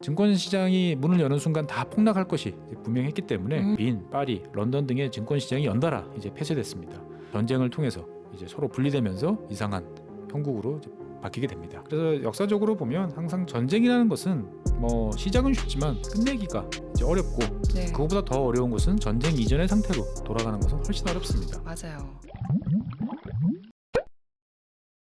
증권 시장이 문을 여는 순간 다 폭락할 것이 분명했기 때문에 빈, 파리, 런던 등의 증권 시장이 연달아 이제 폐쇄됐습니다. 전쟁을 통해서 이제 서로 분리되면서 이상한 형국으로 이제 바뀌게 됩니다. 그래서 역사적으로 보면 항상 전쟁이라는 것은 뭐 시작은 쉽지만 끝내기가 이제 어렵고 네. 그것보다 더 어려운 것은 전쟁 이전의 상태로 돌아가는 것은 훨씬 어렵습니다. 맞아요.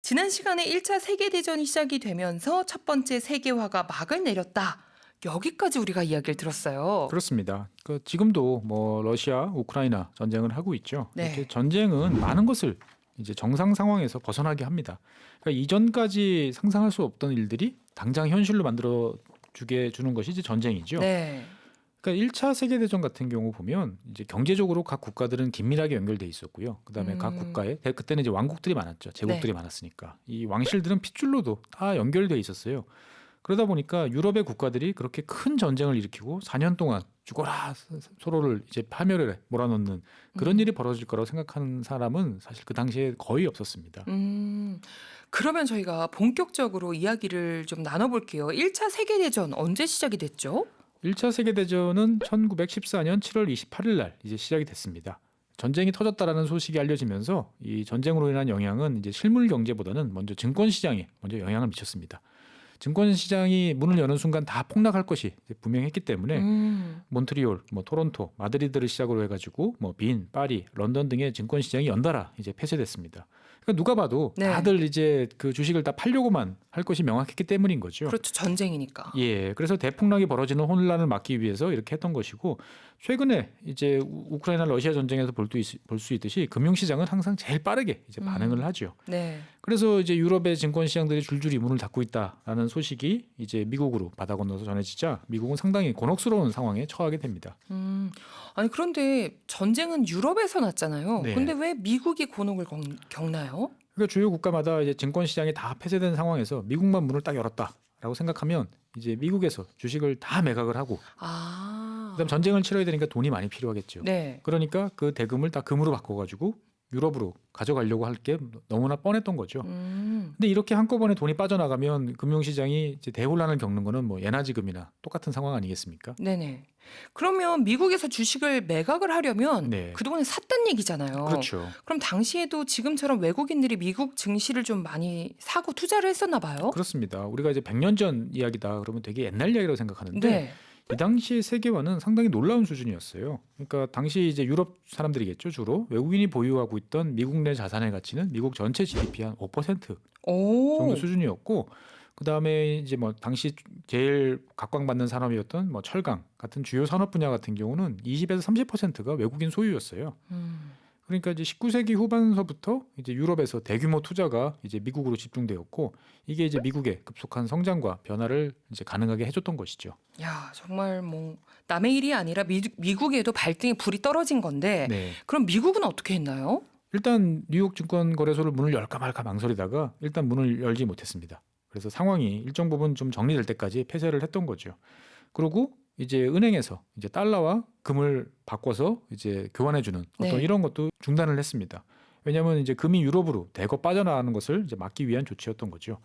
지난 시간에 1차 세계대전이 시작이 되면서 첫 번째 세계화가 막을 내렸다. 여기까지 우리가 이야기를 들었어요. 그렇습니다. 지금도 뭐 러시아, 우크라이나 전쟁을 하고 있죠. 네. 이렇게 전쟁은 많은 것을 이제 정상 상황에서 벗어나게 합니다. 그러니까 이전까지 상상할 수 없던 일들이 당장 현실로 만들어 주게 주는 것이 이제 전쟁이죠. 네. 그러니까 1차 세계대전 같은 경우 보면 이제 경제적으로 각 국가들은 긴밀하게 연결돼 있었고요. 그다음에 각 국가에 그때는 이제 왕국들이 많았죠. 제국들이 많았으니까 이 왕실들은 핏줄로도 다 연결돼 있었어요. 그러다 보니까 유럽의 국가들이 그렇게 큰 전쟁을 일으키고 4년 동안 죽어라 서로를 이제 파멸에 몰아넣는 그런 일이 벌어질 거라고 생각하는 사람은 사실 그 당시에 거의 없었습니다. 그러면 저희가 본격적으로 이야기를 좀 나눠볼게요. 1차 세계대전 언제 시작이 됐죠? 1차 세계대전은 1914년 7월 28일 날 이제 시작이 됐습니다. 전쟁이 터졌다라는 소식이 알려지면서 이 전쟁으로 인한 영향은 이제 실물 경제보다는 먼저 증권 시장에 먼저 영향을 미쳤습니다. 증권 시장이 문을 여는 순간 다 폭락할 것이 분명했기 때문에 몬트리올, 뭐 토론토, 마드리드를 시작으로 해가지고 뭐 빈, 파리, 런던 등의 증권 시장이 연달아 이제 폐쇄됐습니다. 그러니까 누가 봐도 네. 다들 이제 그 주식을 다 팔려고만 할 것이 명확했기 때문인 거죠. 그렇죠. 전쟁이니까. 예, 그래서 대폭락이 벌어지는 혼란을 막기 위해서 이렇게 했던 것이고 최근에 이제 우크라이나 러시아 전쟁에서 볼 수 있듯이 금융시장은 항상 제일 빠르게 이제 반응을 하죠. 네. 그래서 이제 유럽의 증권 시장들이 줄줄이 문을 닫고 있다라는 소식이 이제 미국으로 바다 건너서 전해지자 미국은 상당히 곤혹스러운 상황에 처하게 됩니다. 아니 그런데 전쟁은 유럽에서 났잖아요. 네. 근데 왜 미국이 곤혹을 겪나요? 그러니까 주요 국가마다 이제 증권 시장이 다 폐쇄된 상황에서 미국만 문을 딱 열었다라고 생각하면 이제 미국에서 주식을 다 매각을 하고 그다음 전쟁을 치러야 되니까 돈이 많이 필요하겠죠. 네. 그러니까 그 대금을 다 금으로 바꿔가지고 유럽으로 가져가려고 할 게 너무나 뻔했던 거죠. 근데 이렇게 한꺼번에 돈이 빠져나가면 금융시장이 이제 대혼란을 겪는 거는 뭐 예나 지금이나 똑같은 상황 아니겠습니까? 네네. 그러면 미국에서 주식을 매각을 하려면 네. 그동안에 샀단 얘기잖아요. 그렇죠. 그럼 당시에도 지금처럼 외국인들이 미국 증시를 좀 많이 사고 투자를 했었나 봐요? 그렇습니다. 우리가 이제 100년 전 이야기다 그러면 되게 옛날 이야기라고 생각하는데 네. 이 당시 세계화는 상당히 놀라운 수준이었어요. 그러니까 당시 이제 유럽 사람들이겠죠. 주로 외국인이 보유하고 있던 미국 내 자산의 가치는 미국 전체 GDP 한 5% 오. 정도 수준이었고 그다음에 이제 뭐 당시 제일 각광받는 산업이었던 뭐 철강 같은 주요 산업 분야 같은 경우는 20에서 30%가 외국인 소유였어요. 그러니까 이제 19세기 후반서부터 이제 유럽에서 대규모 투자가 이제 미국으로 집중되었고 이게 이제 미국의 급속한 성장과 변화를 이제 가능하게 해줬던 것이죠. 야, 정말 뭐 남의 일이 아니라 미국에도 발등에 불이 떨어진 건데 네. 그럼 미국은 어떻게 했나요? 일단 뉴욕 증권거래소를 문을 열까 말까 망설이다가 일단 문을 열지 못했습니다. 그래서 상황이 일정 부분 좀 정리될 때까지 폐쇄를 했던 거죠. 그리고 이제 은행에서 이제 달러와 금을 바꿔서 이제 교환해주는 어떤 네. 이런 것도 중단을 했습니다. 왜냐하면 이제 금이 유럽으로 대거 빠져나가는 것을 이제 막기 위한 조치였던 거죠.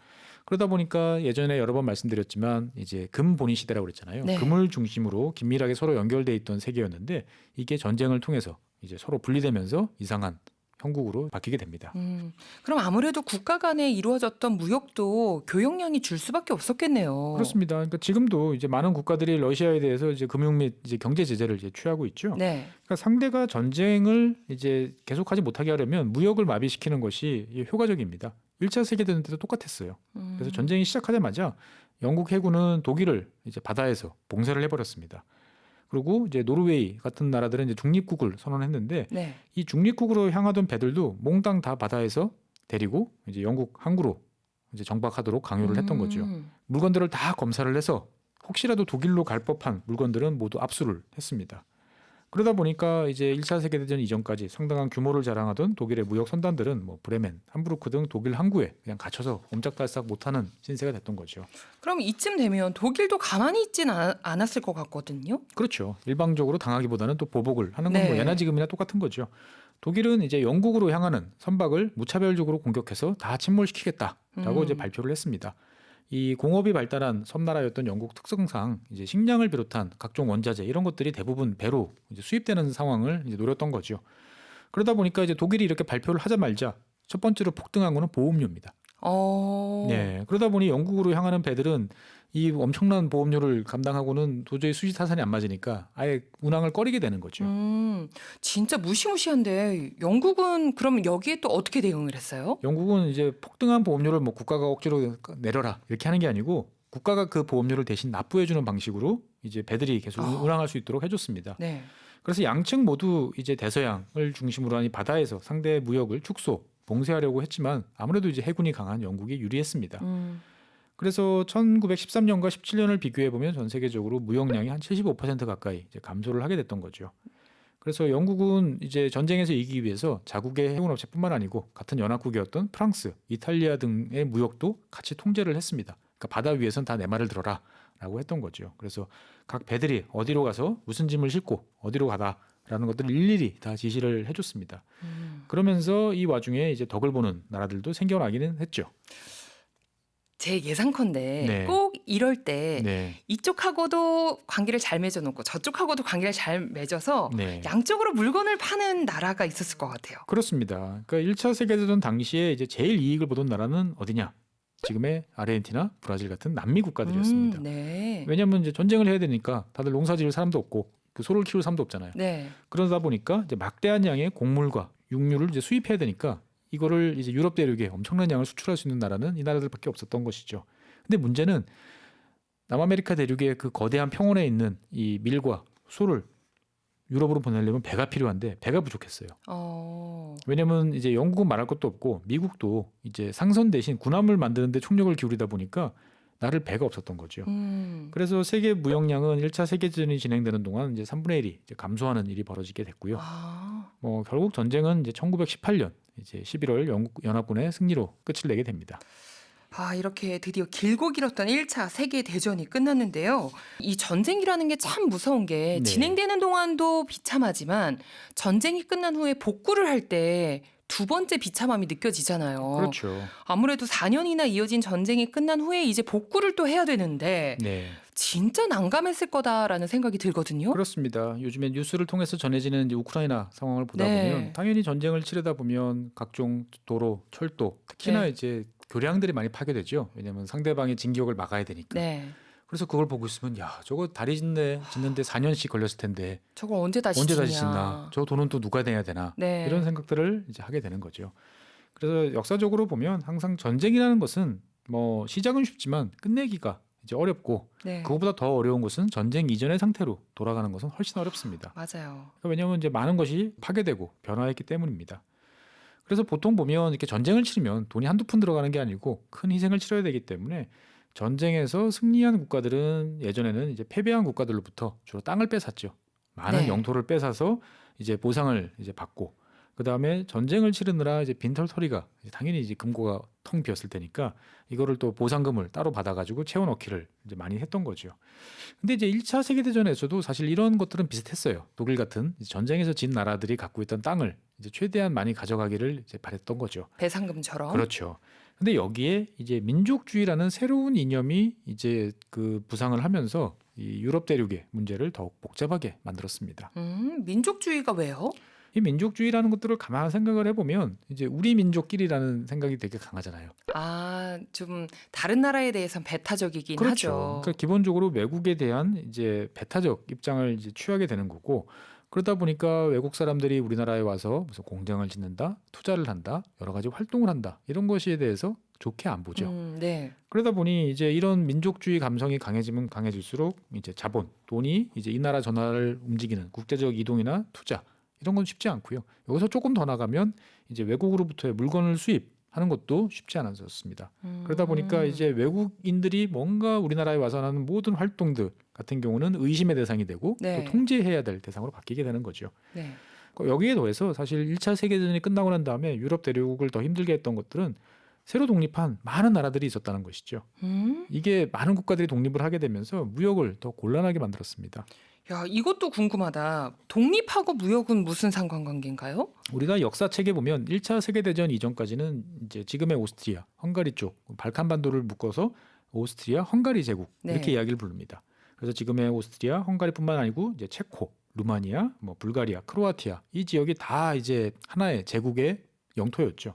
그러다 보니까 예전에 여러 번 말씀드렸지만 이제 금 본위 시대라고 그랬잖아요. 네. 금을 중심으로 긴밀하게 서로 연결돼 있던 세계였는데 이게 전쟁을 통해서 이제 서로 분리되면서 이상한 형국으로 바뀌게 됩니다. 그럼 아무래도 국가 간에 이루어졌던 무역도 교역량이 줄 수밖에 없었겠네요. 그렇습니다. 그러니까 지금도 이제 많은 국가들이 러시아에 대해서 이제 금융 및 이제 경제 제재를 이제 취하고 있죠. 네. 그러니까 상대가 전쟁을 이제 계속하지 못하게 하려면 무역을 마비시키는 것이 효과적입니다. 1차 세계대전 때도 똑같았어요. 그래서 전쟁이 시작하자마자 영국 해군은 독일을 이제 바다에서 봉쇄를 해버렸습니다. 그리고 이제 노르웨이 같은 나라들은 이제 중립국을 선언했는데 네. 이 중립국으로 향하던 배들도 몽땅 다 바다에서 데리고 이제 영국 항구로 이제 정박하도록 강요를 했던 거죠. 물건들을 다 검사를 해서 혹시라도 독일로 갈 법한 물건들은 모두 압수를 했습니다. 그러다 보니까 이제 1차 세계대전 이전까지 상당한 규모를 자랑하던 독일의 무역 선단들은 뭐 브레멘, 함부르크 등 독일 항구에 그냥 갇혀서 옴짝달싹 못하는 신세가 됐던 거죠. 그럼 이쯤 되면 독일도 가만히 있진 않았을 것 같거든요. 그렇죠. 일방적으로 당하기보다는 또 보복을 하는 건 네. 뭐 예나 지금이나 똑같은 거죠. 독일은 이제 영국으로 향하는 선박을 무차별적으로 공격해서 다 침몰시키겠다라고 이제 발표를 했습니다. 이 공업이 발달한 섬나라였던 영국 특성상 이제 식량을 비롯한 각종 원자재 이런 것들이 대부분 배로 이제 수입되는 상황을 이제 노렸던 거죠. 그러다 보니까 이제 독일이 이렇게 발표를 하자마자 첫 번째로 폭등한 거는 보험료입니다. 네, 그러다 보니 영국으로 향하는 배들은 이 엄청난 보험료를 감당하고는 도저히 수지 타산이 안 맞으니까 아예 운항을 꺼리게 되는 거죠. 진짜 무시무시한데 영국은 그럼 여기에 또 어떻게 대응을 했어요? 영국은 이제 폭등한 보험료를 뭐 국가가 억지로 내려라 이렇게 하는 게 아니고 국가가 그 보험료를 대신 납부해주는 방식으로 이제 배들이 계속 운항할 수 있도록 해줬습니다. 네. 그래서 양측 모두 이제 대서양을 중심으로 한 이 바다에서 상대의 무역을 축소, 봉쇄하려고 했지만 아무래도 이제 해군이 강한 영국이 유리했습니다. 그래서 1913년과 17년을 비교해 보면 전 세계적으로 무역량이 한 75% 가까이 이제 감소를 하게 됐던 거죠. 그래서 영국은 이제 전쟁에서 이기기 위해서 자국의 해군 업체뿐만 아니고 같은 연합국이었던 프랑스, 이탈리아 등의 무역도 같이 통제를 했습니다. 그러니까 바다 위에선 다 내 말을 들어라라고 했던 거죠. 그래서 각 배들이 어디로 가서 무슨 짐을 싣고 어디로 가다라는 것들을 일일이 다 지시를 해줬습니다. 그러면서 이 와중에 이제 덕을 보는 나라들도 생겨나기는 했죠. 제 예상컨대 네. 꼭 이럴 때 네, 이쪽하고도 관계를 잘 맺어놓고 저쪽하고도 관계를 잘 맺어서 네. 양쪽으로 물건을 파는 나라가 있었을 것 같아요. 그렇습니다. 그러니까 1차 세계대전 당시에 이제 제일 이익을 보던 나라는 어디냐? 지금의 아르헨티나, 브라질 같은 남미 국가들이었습니다. 네. 왜냐하면 이제 전쟁을 해야 되니까 다들 농사지을 사람도 없고 그 소를 키울 사람도 없잖아요. 네. 그러다 보니까 이제 막대한 양의 곡물과 육류를 이제 수입해야 되니까 이거를 이제 유럽 대륙에 엄청난 양을 수출할 수 있는 나라는 이 나라들밖에 없었던 것이죠. 근데 문제는 남아메리카 대륙의 그 거대한 평원에 있는 이 밀과 소를 유럽으로 보내려면 배가 필요한데 배가 부족했어요. 왜냐면 이제 영국은 말할 것도 없고 미국도 이제 상선 대신 군함을 만드는데 총력을 기울이다 보니까 나를 배가 없었던 거죠. 그래서 세계 무역량은 1차 세계대전이 진행되는 동안 이제 3분의 1이 이제 감소하는 일이 벌어지게 됐고요. 뭐 결국 전쟁은 이제 1918년 이제 11월 영국 연합군의 승리로 끝을 내게 됩니다. 이렇게 드디어 길고 길었던 1차 세계대전이 끝났는데요. 이 전쟁이라는 게 참 무서운 게 네. 진행되는 동안도 비참하지만 전쟁이 끝난 후에 복구를 할 때 두 번째 비참함이 느껴지잖아요. 그렇죠. 아무래도 4년이나 이어진 전쟁이 끝난 후에 이제 복구를 또 해야 되는데 네. 진짜 난감했을 거다라는 생각이 들거든요. 그렇습니다. 요즘에 뉴스를 통해서 전해지는 이제 우크라이나 상황을 보다 네. 보면 당연히 전쟁을 치르다 보면 각종 도로, 철도, 특히나 네. 이제 교량들이 많이 파괴되죠. 왜냐하면 상대방의 진격을 막아야 되니까. 네. 그래서 그걸 보고 있으면 야 저거 다리 짓는데 4년씩 걸렸을 텐데 저걸 언제 다시 언제 짓냐. 다시 짓나? 저 돈은 또 누가 내야 되나? 네. 이런 생각들을 이제 하게 되는 거죠. 그래서 역사적으로 보면 항상 전쟁이라는 것은 뭐 시작은 쉽지만 끝내기가 이제 어렵고 네. 그것보다 더 어려운 것은 전쟁 이전의 상태로 돌아가는 것은 훨씬 어렵습니다. 맞아요. 왜냐하면 이제 많은 것이 파괴되고 변화했기 때문입니다. 그래서 보통 보면 이렇게 전쟁을 치르면 돈이 한두 푼 들어가는 게 아니고 큰 희생을 치러야 되기 때문에 전쟁에서 승리한 국가들은 예전에는 이제 패배한 국가들로부터 주로 땅을 뺏었죠. 많은 네. 영토를 뺏어서 이제 보상을 이제 받고 그 다음에 전쟁을 치르느라 이제 빈털터리가 당연히 이제 금고가 텅 비었을 테니까 이거를 또 보상금을 따로 받아가지고 채워넣기를 이제 많이 했던 거죠. 근데 이제 1차 세계대전에서도 사실 이런 것들은 비슷했어요. 독일 같은 이제 전쟁에서 진 나라들이 갖고 있던 땅을 이제 최대한 많이 가져가기를 이제 바랬던 거죠. 배상금처럼. 그렇죠. 근데 여기에 이제 민족주의라는 새로운 이념이 이제 그 부상을 하면서 이 유럽 대륙의 문제를 더욱 복잡하게 만들었습니다. 민족주의가 왜요? 이 민족주의라는 것들을 가만 생각을 해보면 이제 우리 민족끼리라는 생각이 되게 강하잖아요. 좀 다른 나라에 대해서는 배타적이긴 그렇죠. 하죠. 그러니까 기본적으로 외국에 대한 이제 배타적 입장을 이제 취하게 되는 거고 그러다 보니까 외국 사람들이 우리나라에 와서 무슨 공장을 짓는다, 투자를 한다, 여러 가지 활동을 한다 이런 것에 대해서 좋게 안 보죠. 네. 그러다 보니 이제 이런 민족주의 감성이 강해지면 강해질수록 이제 자본, 돈이 이제 이 나라 저 나라를 움직이는 국제적 이동이나 투자 이런 건 쉽지 않고요. 여기서 조금 더 나가면 이제 외국으로부터의 물건을 수입하는 것도 쉽지 않았었습니다. 그러다 보니까 이제 외국인들이 뭔가 우리나라에 와서 하는 모든 활동들 같은 경우는 의심의 대상이 되고 네. 또 통제해야 될 대상으로 바뀌게 되는 거죠. 네. 여기에 더해서 사실 1차 세계대전이 끝나고 난 다음에 유럽 대륙을 더 힘들게 했던 것들은 새로 독립한 많은 나라들이 있었다는 것이죠. 이게 많은 국가들이 독립을 하게 되면서 무역을 더 곤란하게 만들었습니다. 야, 이것도 궁금하다. 독립하고 무역은 무슨 상관관계인가요? 우리가 역사책에 보면 1차 세계대전 이전까지는 이제 지금의 오스트리아, 헝가리 쪽 발칸반도를 묶어서 오스트리아, 헝가리 제국 네. 이렇게 이야기를 부릅니다. 그래서 지금의 오스트리아, 헝가리뿐만 아니고 이제 체코, 루마니아, 뭐 불가리아, 크로아티아 이 지역이 다 이제 하나의 제국의 영토였죠.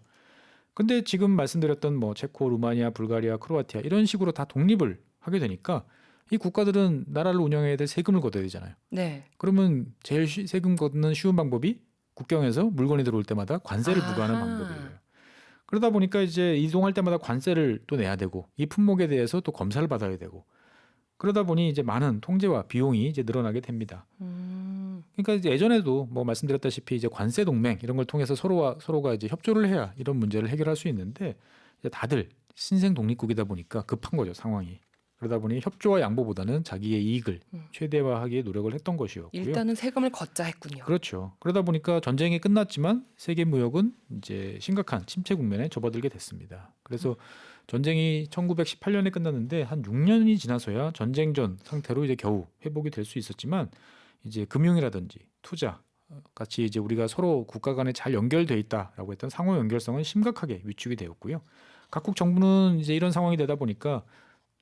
근데 지금 말씀드렸던 뭐 체코, 루마니아, 불가리아, 크로아티아 이런 식으로 다 독립을 하게 되니까 이 국가들은 나라를 운영해야 될 세금을 걷어야 되잖아요. 네. 그러면 제일 세금 걷는 쉬운 방법이 국경에서 물건이 들어올 때마다 관세를 부과하는 아하. 방법이에요. 그러다 보니까 이제 이동할 때마다 관세를 또 내야 되고 이 품목에 대해서 또 검사를 받아야 되고 그러다 보니 이제 많은 통제와 비용이 이제 늘어나게 됩니다. 그러니까 이제 예전에도 뭐 말씀드렸다시피 이제 관세 동맹 이런 걸 통해서 서로가 이제 협조를 해야 이런 문제를 해결할 수 있는데 이제 다들 신생 독립국이다 보니까 급한 거죠, 상황이. 그러다 보니 협조와 양보보다는 자기의 이익을 최대화하기에 노력을 했던 것이었고요. 일단은 세금을 걷자 했군요. 그렇죠. 그러다 보니까 전쟁이 끝났지만 세계 무역은 이제 심각한 침체 국면에 접어들게 됐습니다. 그래서 전쟁이 1918년에 끝났는데 한 6년이 지나서야 전쟁 전 상태로 이제 겨우 회복이 될 수 있었지만 이제 금융이라든지 투자 같이 이제 우리가 서로 국가 간에 잘 연결돼 있다라고 했던 상호 연결성은 심각하게 위축이 되었고요. 각국 정부는 이제 이런 상황이 되다 보니까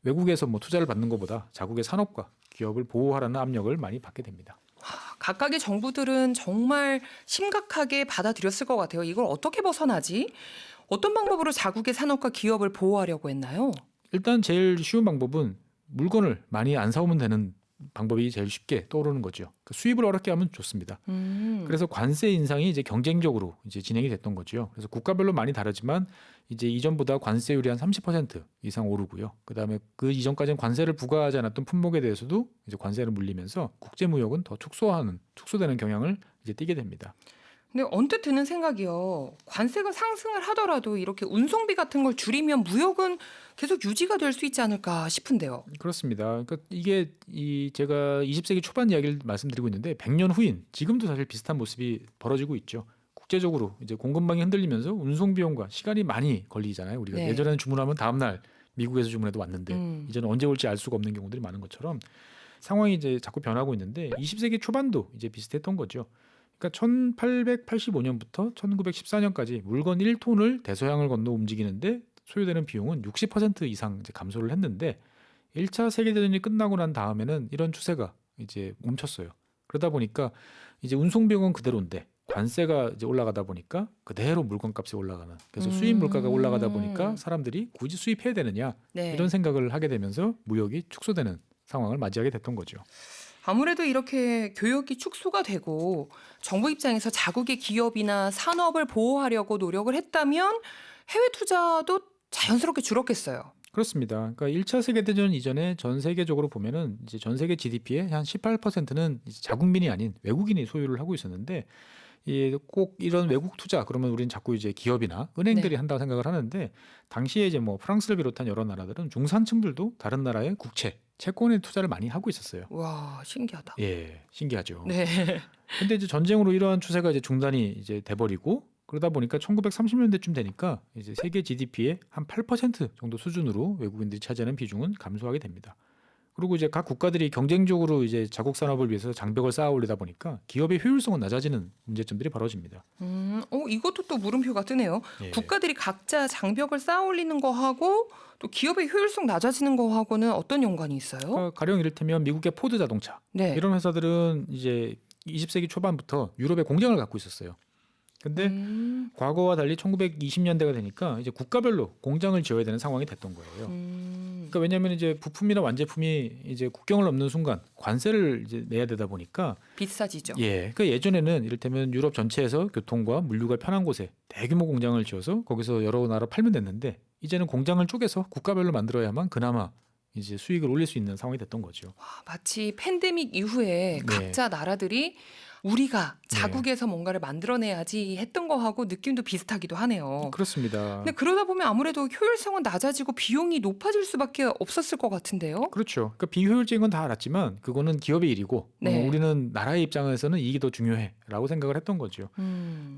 외국에서 뭐 투자를 받는 것보다 자국의 산업과 기업을 보호하라는 압력을 많이 받게 됩니다. 각각의 정부들은 정말 심각하게 받아들였을 것 같아요. 이걸 어떻게 벗어나지? 어떤 방법으로 자국의 산업과 기업을 보호하려고 했나요? 일단 제일 쉬운 방법은 물건을 많이 안 사오면 되는 방법이 제일 쉽게 떠오르는 거죠. 수입을 어렵게 하면 좋습니다. 그래서 관세 인상이 이제 경쟁적으로 이제 진행이 됐던 거죠. 그래서 국가별로 많이 다르지만 이제 이전보다 관세율이 한 30% 이상 오르고요. 그다음에 그 이전까지는 관세를 부과하지 않았던 품목에 대해서도 이제 관세를 물리면서 국제 무역은 더 축소되는 경향을 이제 띠게 됩니다. 근데 언뜻 드는 생각이요. 관세가 상승을 하더라도 이렇게 운송비 같은 걸 줄이면 무역은 계속 유지가 될 수 있지 않을까 싶은데요. 그렇습니다. 그러니까 이게 제가 20세기 초반 이야기를 말씀드리고 있는데 100년 후인 지금도 사실 비슷한 모습이 벌어지고 있죠. 국제적으로 이제 공급망이 흔들리면서 운송 비용과 시간이 많이 걸리잖아요. 우리가 네. 예전에는 주문하면 다음 날 미국에서 주문해도 왔는데 이제는 언제 올지 알 수가 없는 경우들이 많은 것처럼 상황이 이제 자꾸 변하고 있는데 20세기 초반도 이제 비슷했던 거죠. 그러니까 1885년부터 1914년까지 물건 1톤을 대서양을 건너 움직이는데 소요되는 비용은 60% 이상 이제 감소를 했는데 1차 세계대전이 끝나고 난 다음에는 이런 추세가 이제 멈췄어요. 그러다 보니까 이제 운송 비용은 그대로인데 관세가 이제 올라가다 보니까 그대로 물건값이 올라가는. 그래서 수입 물가가 올라가다 보니까 사람들이 굳이 수입해야 되느냐 네. 이런 생각을 하게 되면서 무역이 축소되는 상황을 맞이하게 됐던 거죠. 아무래도 이렇게 교역이 축소가 되고 정부 입장에서 자국의 기업이나 산업을 보호하려고 노력을 했다면 해외 투자도 자연스럽게 줄었겠어요. 그렇습니다. 그러니까 1차 세계대전 이전에 전 세계적으로 보면은 이제 전 세계 GDP의 한 18%는 이제 자국민이 아닌 외국인이 소유를 하고 있었는데 꼭 이런 외국 투자 그러면 우리는 자꾸 이제 기업이나 은행들이 네. 한다고 생각을 하는데 당시에 이제 뭐 프랑스를 비롯한 여러 나라들은 중산층들도 다른 나라의 국채, 채권에 투자를 많이 하고 있었어요. 와, 신기하다. 예, 신기하죠. 네. 근데 이제 전쟁으로 이러한 추세가 이제 중단이 이제 돼버리고 그러다 보니까 1930년대쯤 되니까 이제 세계 GDP의 한 8% 정도 수준으로 외국인들이 차지하는 비중은 감소하게 됩니다. 그리고 이제 각 국가들이 경쟁적으로 이제 자국 산업을 위해서 장벽을 쌓아 올리다 보니까 기업의 효율성은 낮아지는 문제점들이 벌어집니다. 이것도 또 물음표가 뜨네요. 예. 국가들이 각자 장벽을 쌓아 올리는 거하고 또 기업의 효율성 낮아지는 거하고는 어떤 연관이 있어요? 그러니까 가령 이를테면 미국의 포드 자동차 네. 이런 회사들은 이제 20세기 초반부터 유럽에 공장을 갖고 있었어요. 근데 과거와 달리 1920년대가 되니까 이제 국가별로 공장을 지어야 되는 상황이 됐던 거예요. 그러니까 왜냐하면 이제 부품이나 완제품이 이제 국경을 넘는 순간 관세를 이제 내야 되다 보니까 비싸지죠. 예, 그러니까 예전에는 이를테면 유럽 전체에서 교통과 물류가 편한 곳에 대규모 공장을 지어서 거기서 여러 나라 팔면 됐는데 이제는 공장을 쪼개서 국가별로 만들어야만 그나마 이제 수익을 올릴 수 있는 상황이 됐던 거죠. 마치 팬데믹 이후에 네. 각자 나라들이 우리가 자국에서 뭔가를 만들어내야지 했던 거하고 느낌도 비슷하기도 하네요. 그렇습니다. 근데 그러다 보면 아무래도 효율성은 낮아지고 비용이 높아질 수밖에 없었을 것 같은데요. 그렇죠. 그러니까 비효율적인 건 다 알았지만 그거는 기업의 일이고 네. 우리는 나라의 입장에서는 이익이 더 중요해라고 생각을 했던 거죠.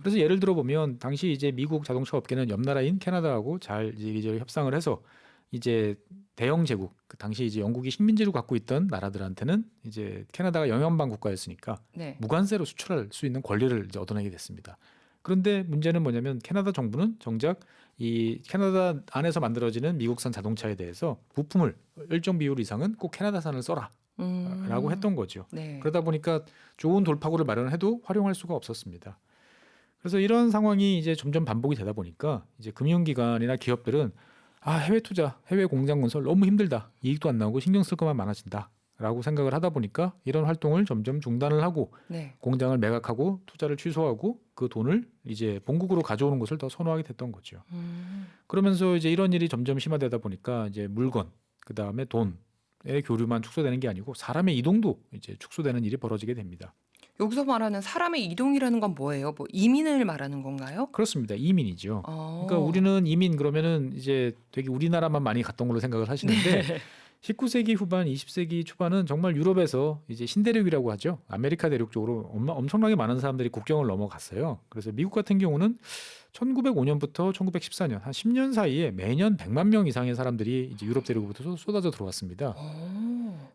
그래서 예를 들어 보면 당시 이제 미국 자동차 업계는 옆 나라인 캐나다하고 잘 이제 협상을 해서 이제 대영 제국 그 당시 이제 영국이 식민지로 갖고 있던 나라들한테는 이제 캐나다가 영연방 국가였으니까 네. 무관세로 수출할 수 있는 권리를 이제 얻어내게 됐습니다. 그런데 문제는 뭐냐면 캐나다 정부는 정작 이 캐나다 안에서 만들어지는 미국산 자동차에 대해서 부품을 일정 비율 이상은 꼭 캐나다산을 써라라고 했던 거죠. 네. 그러다 보니까 좋은 돌파구를 마련해도 활용할 수가 없었습니다. 그래서 이런 상황이 이제 점점 반복이 되다 보니까 이제 금융기관이나 기업들은 해외 투자, 해외 공장 건설 너무 힘들다. 이익도 안 나오고 신경 쓸 것만 많아진다라고 생각을 하다 보니까 이런 활동을 점점 중단을 하고 네. 공장을 매각하고 투자를 취소하고 그 돈을 이제 본국으로 가져오는 것을 더 선호하게 됐던 거죠. 그러면서 이제 이런 일이 점점 심화되다 보니까 이제 물건, 그다음에 돈의 교류만 축소되는 게 아니고 사람의 이동도 이제 축소되는 일이 벌어지게 됩니다. 여기서 말하는 사람의 이동이라는 건 뭐예요? 뭐 이민을 말하는 건가요? 그렇습니다. 이민이죠. 어. 그러니까 우리는 이민 그러면은 이제 되게 우리나라만 많이 갔던 걸로 생각을 하시는데 네. 19세기 후반, 20세기 초반은 정말 유럽에서 이제 신대륙이라고 하죠. 아메리카 대륙 쪽으로 엄청나게 많은 사람들이 국경을 넘어갔어요. 그래서 미국 같은 경우는 1905년부터 1914년 한 10년 사이에 매년 100만 명 이상의 사람들이 이제 유럽 대륙부터 쏟아져 들어왔습니다.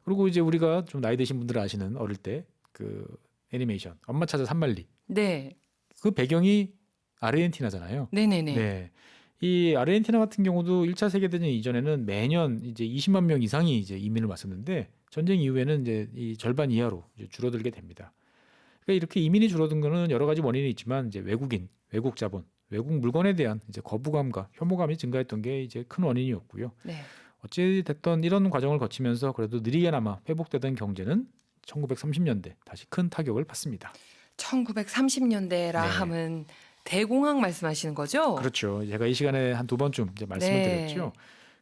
그리고 이제 우리가 좀 나이 드신 분들 아시는 어릴 때 그 애니메이션 엄마 찾아 산말리 네. 그 배경이 아르헨티나잖아요. 네네네. 네. 이 아르헨티나 같은 경우도 1차 세계대전 이전에는 매년 이제 20만 명 이상이 이제 이민을 왔었는데 전쟁 이후에는 이제 이 절반 이하로 이제 줄어들게 됩니다. 그러니까 이렇게 이민이 줄어든 거는 여러 가지 원인이 있지만 이제 외국인, 외국 자본, 외국 물건에 대한 이제 거부감과 혐오감이 증가했던 게 이제 큰 원인이었고요. 네. 어찌 됐던 이런 과정을 거치면서 그래도 느리게나마 회복되던 경제는 1930년대 다시 큰 타격을 받습니다. 1930년대라 네. 하면 대공황 말씀하시는 거죠? 그렇죠. 제가 이 시간에 한 두 번쯤 이제 말씀을 네. 드렸죠.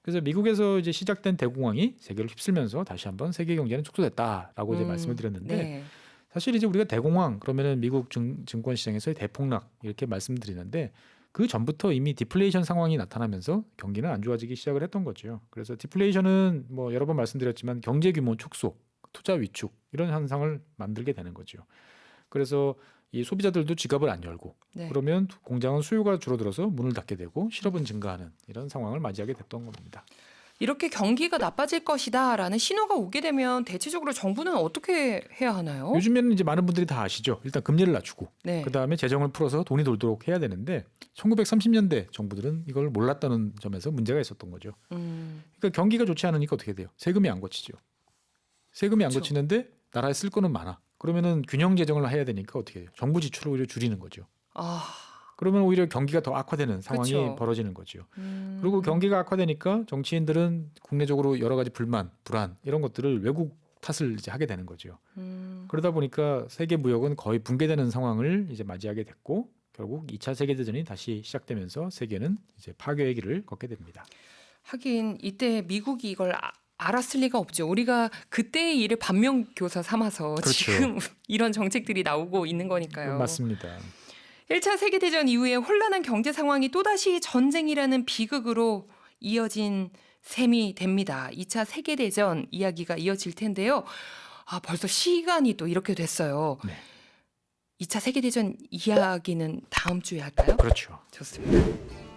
그래서 미국에서 이제 시작된 대공황이 세계를 휩쓸면서 다시 한번 세계 경제는 축소됐다라고 이제 말씀을 드렸는데 네. 사실 이제 우리가 대공황 그러면은 미국 증권 시장에서의 대폭락 이렇게 말씀드리는데 그 전부터 이미 디플레이션 상황이 나타나면서 경기는 안 좋아지기 시작을 했던 거죠. 그래서 디플레이션은 뭐 여러 번 말씀드렸지만 경제 규모 축소, 투자 위축 이런 현상을 만들게 되는 거죠. 그래서 이 소비자들도 지갑을 안 열고 네. 그러면 공장은 수요가 줄어들어서 문을 닫게 되고 실업은 증가하는 이런 상황을 맞이하게 됐던 겁니다. 이렇게 경기가 나빠질 것이다라는 신호가 오게 되면 대체적으로 정부는 어떻게 해야 하나요? 요즘에는 이제 많은 분들이 다 아시죠. 일단 금리를 낮추고 네. 그다음에 재정을 풀어서 돈이 돌도록 해야 되는데 1930년대 정부들은 이걸 몰랐다는 점에서 문제가 있었던 거죠. 그러니까 경기가 좋지 않으니까 어떻게 돼요? 세금이 안 거치죠. 세금이 안 그렇죠. 거치는데 나라에 쓸 거는 많아. 그러면은 균형 재정을 해야 되니까 어떻게 해요? 정부 지출을 오히려 줄이는 거죠. 아, 그러면 오히려 경기가 더 악화되는 상황이 그렇죠. 벌어지는 거죠. 그리고 경기가 악화되니까 정치인들은 국내적으로 여러 가지 불만, 불안 이런 것들을 외국 탓을 이제 하게 되는 거죠. 그러다 보니까 세계 무역은 거의 붕괴되는 상황을 이제 맞이하게 됐고 결국 2차 세계대전이 다시 시작되면서 세계는 이제 파괴의 길을 걷게 됩니다. 하긴 이때 미국이 이걸 알았을 리가 없죠. 우리가 그때의 일을 반면교사 삼아서 그렇죠. 지금 이런 정책들이 나오고 있는 거니까요. 맞습니다. 1차 세계대전 이후에 혼란한 경제 상황이 또다시 전쟁이라는 비극으로 이어진 셈이 됩니다. 2차 세계대전 이야기가 이어질 텐데요. 벌써 시간이 또 이렇게 됐어요. 네. 2차 세계대전 이야기는 다음 주에 할까요? 그렇죠. 좋습니다.